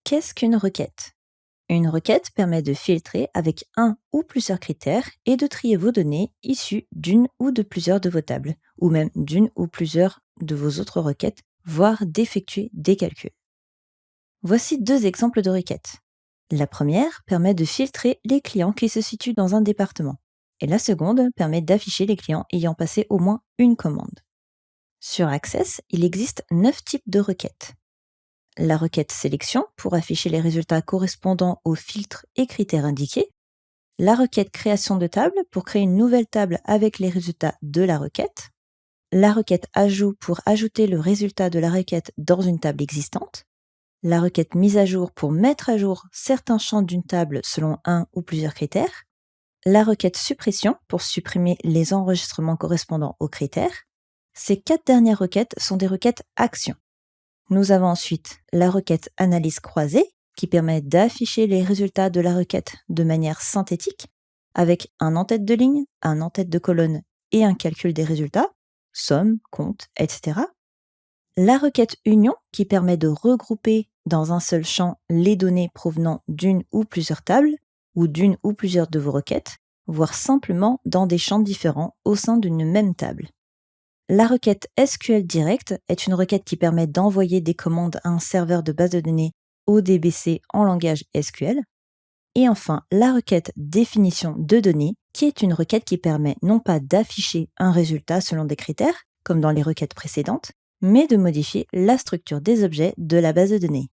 Qu'est-ce qu'une requête? Une requête permet de filtrer avec un ou plusieurs critères et de trier vos données issues d'une ou de plusieurs de vos tables, ou même d'une ou plusieurs de vos autres requêtes, voire d'effectuer des calculs. Voici deux exemples de requêtes. La première permet de filtrer les clients qui se situent dans un département, et la seconde permet d'afficher les clients ayant passé au moins une commande. Sur Access, il existe 9 types de requêtes. La requête sélection pour afficher les résultats correspondant aux filtres et critères indiqués, la requête création de table pour créer une nouvelle table avec les résultats de la requête, la requête ajout pour ajouter le résultat de la requête dans une table existante, la requête mise à jour pour mettre à jour certains champs d'une table selon un ou plusieurs critères, la requête suppression pour supprimer les enregistrements correspondant aux critères. Ces 4 dernières requêtes sont des requêtes actions. Nous avons ensuite la requête analyse croisée qui permet d'afficher les résultats de la requête de manière synthétique avec un en-tête de ligne, un en-tête de colonne et un calcul des résultats, somme, compte, etc. La requête union qui permet de regrouper dans un seul champ les données provenant d'une ou plusieurs tables ou d'une ou plusieurs de vos requêtes, voire simplement dans des champs différents au sein d'une même table. La requête SQL Direct est une requête qui permet d'envoyer des commandes à un serveur de base de données ODBC en langage SQL. Et enfin, la requête définition de données, qui est une requête qui permet non pas d'afficher un résultat selon des critères, comme dans les requêtes précédentes, mais de modifier la structure des objets de la base de données.